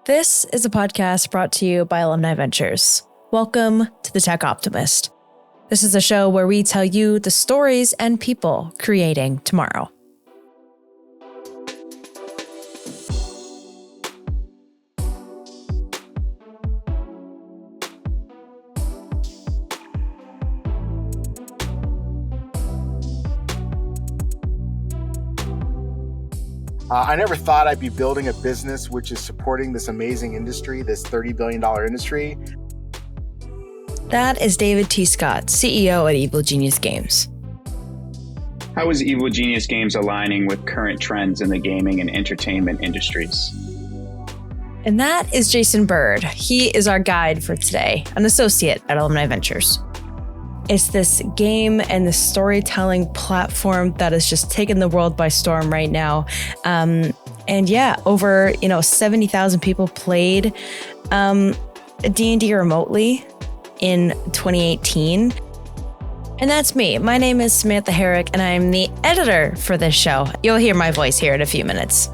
This is a podcast brought to you by Alumni Ventures. Welcome to the Tech Optimist. This is a show where we tell you the stories and people creating tomorrow. I never thought I'd be building a business which is supporting this amazing industry, this $30 billion industry. That is David T. Scott, CEO at Evil Genius Games. How is Evil Genius Games aligning with current trends in the gaming and entertainment industries? And that is Jason Bird. He is our guide for today, an associate at Alumni Ventures. It's this game and the storytelling platform that has just taken the world by storm right now. Over 70,000 people played D&D remotely in 2018. And that's me. My name is Samantha Herrick, and I'm the editor for this show. You'll hear my voice here in a few minutes.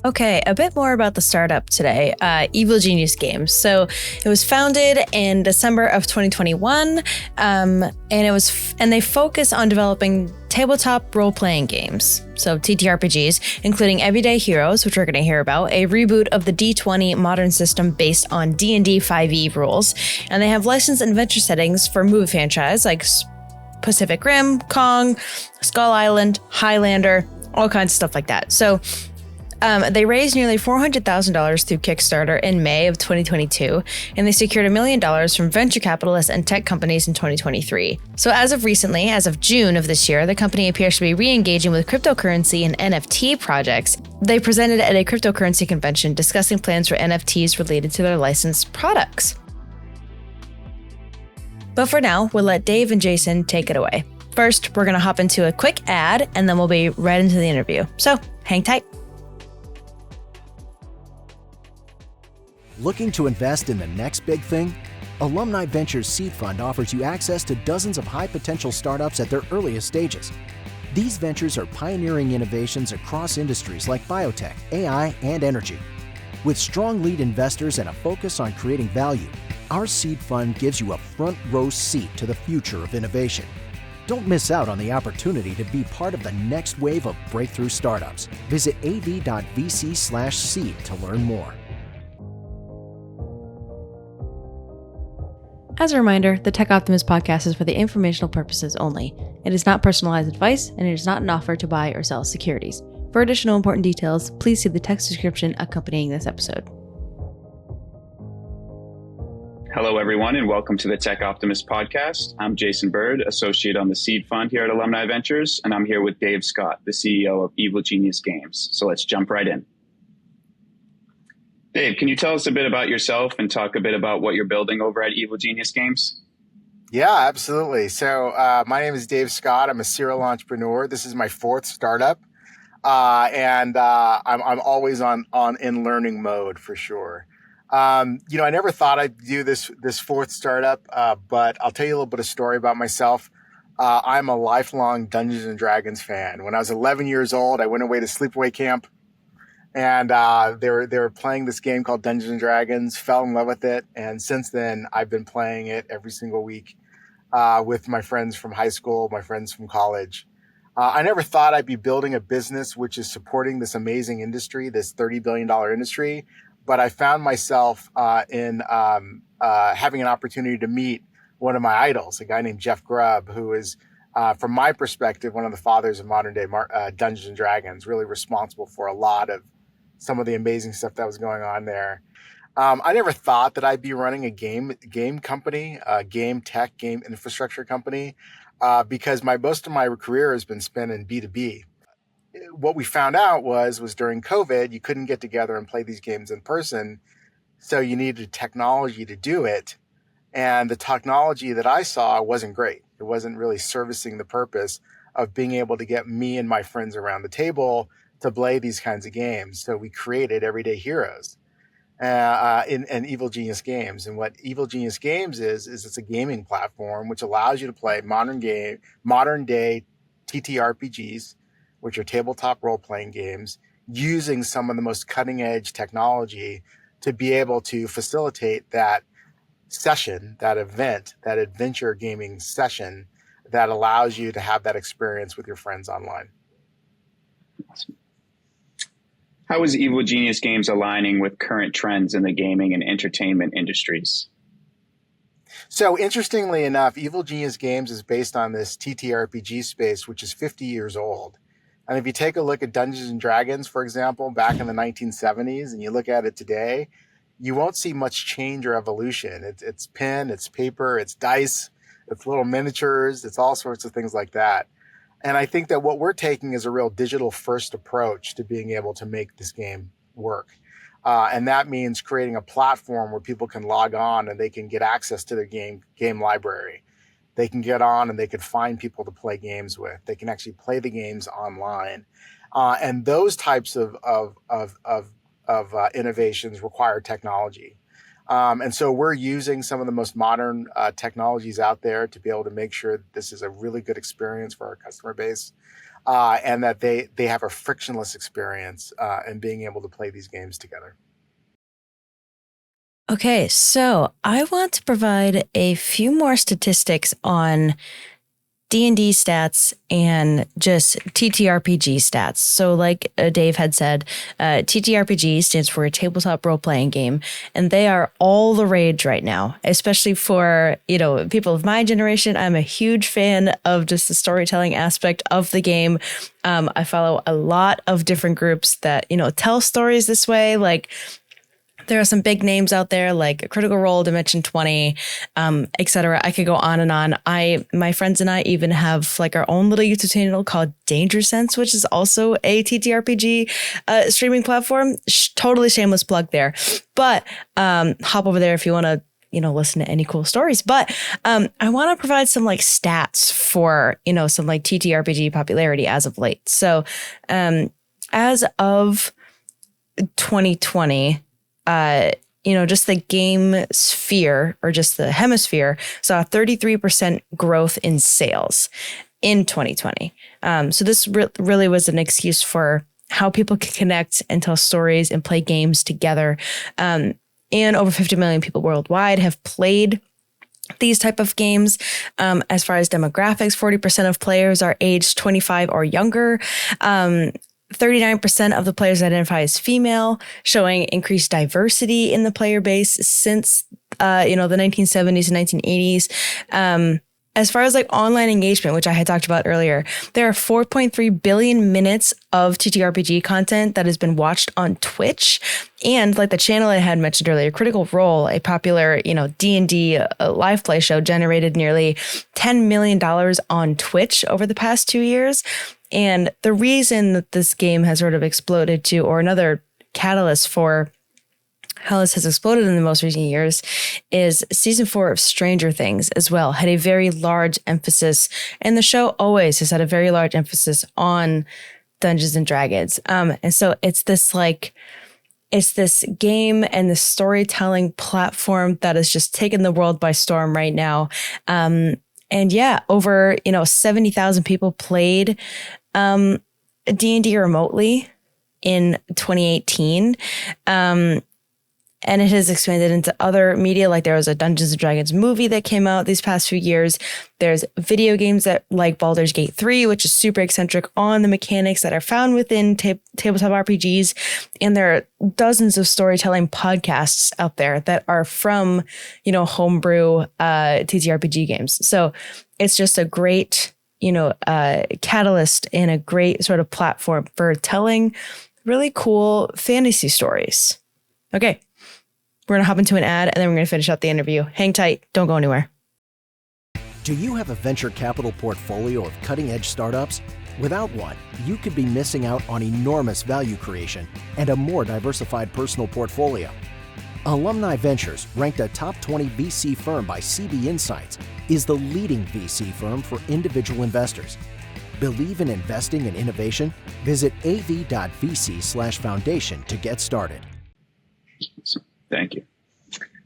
Okay, a bit more about the startup today, Evil Genius Games. So it was founded in December of 2021, and they focus on developing tabletop role-playing games, so TTRPGs, including Everyday Heroes, which we're going to hear about, a reboot of the D20 modern system based on D&D 5e rules, and they have licensed adventure settings for movie franchise like Pacific Rim, Kong, Skull Island, Highlander, all kinds of stuff like that. So they raised nearly $400,000 through Kickstarter in May of 2022, and they secured $1 million from venture capitalists and tech companies in 2023. So as of June of this year, the company appears to be re-engaging with cryptocurrency and NFT projects. They presented at a cryptocurrency convention discussing plans for NFTs related to their licensed products. But for now, we'll let Dave and Jason take it away. First, we're going to hop into a quick ad, and then we'll be right into the interview. So hang tight. Looking to invest in the next big thing? Alumni Ventures Seed Fund offers you access to dozens of high-potential startups at their earliest stages. These ventures are pioneering innovations across industries like biotech, AI, and energy. With strong lead investors and a focus on creating value, our seed fund gives you a front-row seat to the future of innovation. Don't miss out on the opportunity to be part of the next wave of breakthrough startups. Visit av.vc/seed to learn more. As a reminder, the Tech Optimist podcast is for the informational purposes only. It is not personalized advice, and it is not an offer to buy or sell securities. For additional important details, please see the text description accompanying this episode. Hello, everyone, and welcome to the Tech Optimist podcast. I'm Jason Bird, associate on the Seed Fund here at Alumni Ventures, and I'm here with Dave Scott, the CEO of Evil Genius Games. So let's jump right in. Dave, can you tell us a bit about yourself and talk a bit about what you're building over at Evil Genius Games? Yeah, absolutely. So my name is Dave Scott. I'm a serial entrepreneur. This is my fourth startup, and I'm always in learning mode for sure. I never thought I'd do this fourth startup, but I'll tell you a little bit of story about myself. I'm a lifelong Dungeons and Dragons fan. When I was 11 years old, I went away to sleepaway camp. And they were playing this game called Dungeons and Dragons, fell in love with it. And since then, I've been playing it every single week with my friends from high school, my friends from college. I never thought I'd be building a business which is supporting this amazing industry, this $30 billion industry. But I found myself in having an opportunity to meet one of my idols, a guy named Jeff Grubb, who is, from my perspective, one of the fathers of modern day Dungeons and Dragons, really responsible for a lot of some of the amazing stuff that was going on there. I never thought that I'd be running a game company, a game tech, game infrastructure company, because most of my career has been spent in B2B. What we found out was during COVID, you couldn't get together and play these games in person, so you needed technology to do it. And the technology that I saw wasn't great. It wasn't really servicing the purpose of being able to get me and my friends around the table to play these kinds of games. So we created Everyday Heroes in Evil Genius Games. And what Evil Genius Games is it's a gaming platform which allows you to play modern day TTRPGs which are tabletop role-playing games, using some of the most cutting-edge technology to be able to facilitate that session, that event, that adventure gaming session that allows you to have that experience with your friends online. Awesome. How is Evil Genius Games aligning with current trends in the gaming and entertainment industries? So interestingly enough, Evil Genius Games is based on this TTRPG space, which is 50 years old. And if you take a look at Dungeons and Dragons, for example, back in the 1970s, and you look at it today, you won't see much change or evolution. It's pen, it's paper, it's dice, it's little miniatures, it's all sorts of things like that. And I think that what we're taking is a real digital first approach to being able to make this game work. And that means creating a platform where people can log on and they can get access to their game library. They can get on and they can find people to play games with. They can actually play the games online. And those types of innovations require technology. And so we're using some of the most modern technologies out there to be able to make sure that this is a really good experience for our customer base, and that they have a frictionless experience in being able to play these games together. Okay, so I want to provide a few more statistics on D&D stats and just TTRPG stats. So like Dave had said, TTRPG stands for a tabletop role-playing game, and they are all the rage right now, especially for, people of my generation. I'm a huge fan of just the storytelling aspect of the game. I follow a lot of different groups that, tell stories this way. Like, there are some big names out there like Critical Role, Dimension 20, et cetera. I could go on and on. My friends and I even have like our own little YouTube channel called Danger Sense, which is also a TTRPG streaming platform. Totally shameless plug there. But hop over there if you want to, listen to any cool stories. But I want to provide some like stats for, some like TTRPG popularity as of late. So as of 2020, just the game sphere or just the hemisphere saw a 33% growth in sales in 2020. So this really was an excuse for how people could connect and tell stories and play games together. And over 50 million people worldwide have played these type of games. As far as demographics, 40% of players are aged 25 or younger. 39% of the players identify as female, showing increased diversity in the player base since, the 1970s and 1980s. As far as like online engagement, which I had talked about earlier, there are 4.3 billion minutes of TTRPG content that has been watched on Twitch. And like the channel I had mentioned earlier, Critical Role, a popular, D&D live play show, generated nearly $10 million on Twitch over the past 2 years. And the reason that this game has sort of exploded to, or another catalyst for how this has exploded in the most recent years, is season 4 of Stranger Things as well had a very large emphasis, and the show always has had a very large emphasis on Dungeons and Dragons. And so it's this game and the storytelling platform that has just taken the world by storm right now. And yeah, over 70,000 people played D&D remotely in 2018. And it has expanded into other media. Like there was a Dungeons and Dragons movie that came out these past few years. There's video games that like Baldur's Gate 3, which is super eccentric on the mechanics that are found within tabletop RPGs. And there are dozens of storytelling podcasts out there that are from, homebrew TTRPG games. So it's just a great, catalyst and a great sort of platform for telling really cool fantasy stories. Okay. We're going to hop into an ad and then we're going to finish out the interview. Hang tight. Don't go anywhere. Do you have a venture capital portfolio of cutting-edge startups? Without one, you could be missing out on enormous value creation and a more diversified personal portfolio. Alumni Ventures, ranked a top 20 VC firm by CB Insights, is the leading VC firm for individual investors. Believe in investing in innovation? Visit av.vc/foundation to get started. Thank you.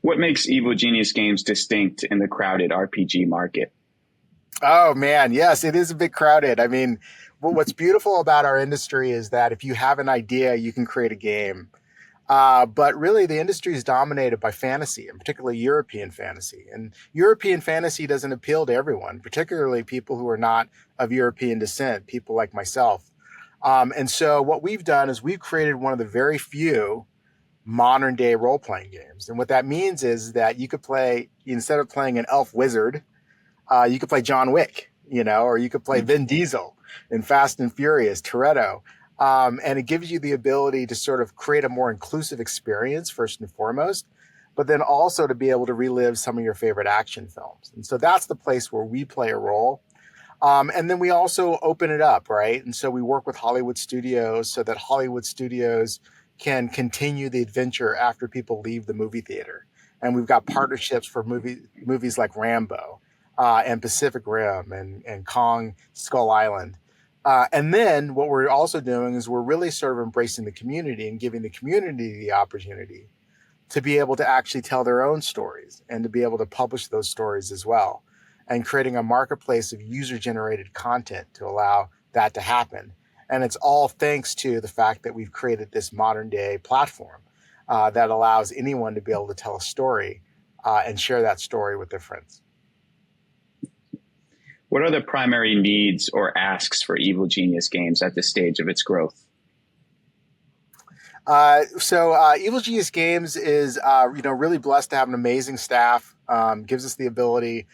What makes Evil Genius Games distinct in the crowded RPG market? Oh, man. Yes, it is a bit crowded. I mean, what's beautiful about our industry is that if you have an idea, you can create a game. But really, the industry is dominated by fantasy, and particularly European fantasy. And European fantasy doesn't appeal to everyone, particularly people who are not of European descent, people like myself. And so what we've done is we've created one of the very few modern day role-playing games. And what that means is that you could play, instead of playing an elf wizard, you could play John Wick, or you could play Vin Diesel in Fast and Furious, Toretto. And it gives you the ability to sort of create a more inclusive experience, first and foremost, but then also to be able to relive some of your favorite action films. And so that's the place where we play a role. And then we also open it up, right? And so we work with Hollywood studios so that Hollywood studios can continue the adventure after people leave the movie theater. And we've got partnerships for movies like Rambo and Pacific Rim and Kong Skull Island. And then what we're also doing is we're really sort of embracing the community and giving the community the opportunity to be able to actually tell their own stories and to be able to publish those stories as well, and creating a marketplace of user-generated content to allow that to happen. And it's all thanks to the fact that we've created this modern-day platform that allows anyone to be able to tell a story and share that story with their friends. What are the primary needs or asks for Evil Genius Games at this stage of its growth? So Evil Genius Games is, really blessed to have an amazing staff. Gives us the ability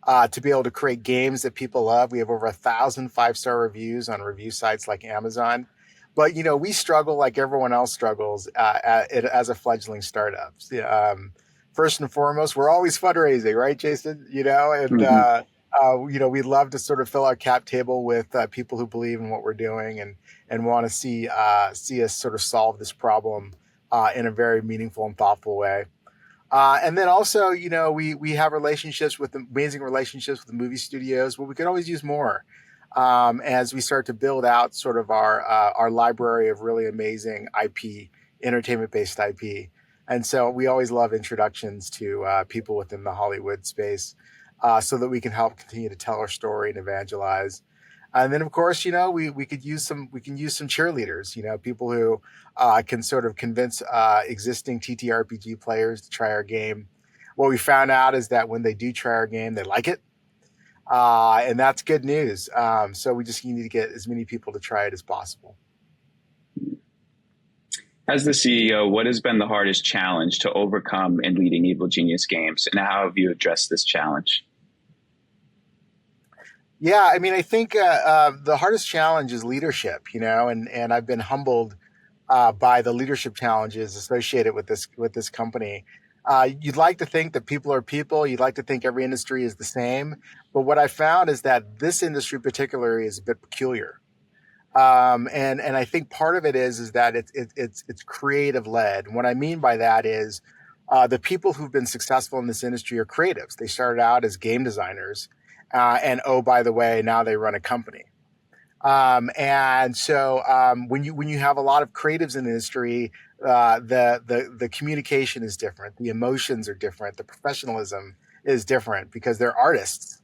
to be able to create games that people love. We have over 1,000 5-star reviews on review sites like Amazon. But, we struggle like everyone else struggles as a fledgling startup. First and foremost, we're always fundraising, right, Jason? We'd love to sort of fill our cap table with people who believe in what we're doing and want to see us sort of solve this problem in a very meaningful and thoughtful way. And then also, we have amazing relationships with the movie studios, but we could always use more as we start to build out sort of our library of really amazing IP, entertainment-based IP. And so we always love introductions to people within the Hollywood space so that we can help continue to tell our story and evangelize. And then, of course, we can use some cheerleaders, people who can sort of convince existing TTRPG players to try our game. What we found out is that when they do try our game, they like it. And that's good news. So we just need to get as many people to try it as possible. As the CEO, what has been the hardest challenge to overcome in leading Evil Genius Games, and how have you addressed this challenge? Yeah, I mean, I think the hardest challenge is leadership, and I've been humbled by the leadership challenges associated with this company. You'd like to think that people are people. You'd like to think every industry is the same. But what I found is that this industry particularly is a bit peculiar. And I think part of it is that it's creative led. And what I mean by that is the people who've been successful in this industry are creatives. They started out as game designers. And oh, by the way, now they run a company. And so when you have a lot of creatives in the industry, the communication is different, the emotions are different, the professionalism is different because they're artists.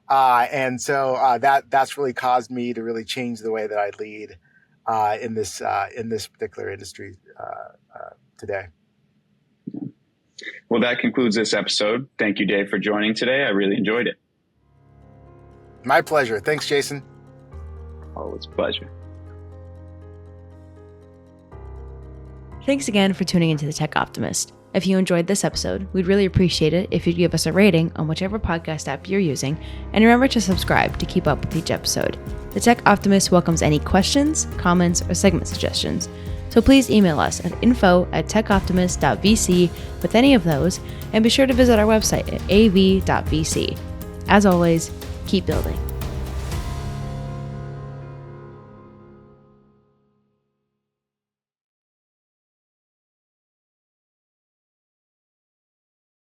And so that's really caused me to really change the way that I lead in this particular industry today. Well, that concludes this episode. Thank you, Dave, for joining today. I really enjoyed it. My pleasure. Thanks, Jason. Oh, it's a pleasure. Thanks again for tuning into the Tech Optimist. If you enjoyed this episode, we'd really appreciate it if you'd give us a rating on whichever podcast app you're using, and remember to subscribe to keep up with each episode. The Tech Optimist welcomes any questions, comments, or segment suggestions, so please email us at info@techoptimist.vc with any of those, and be sure to visit our website at av.vc. As always, keep building.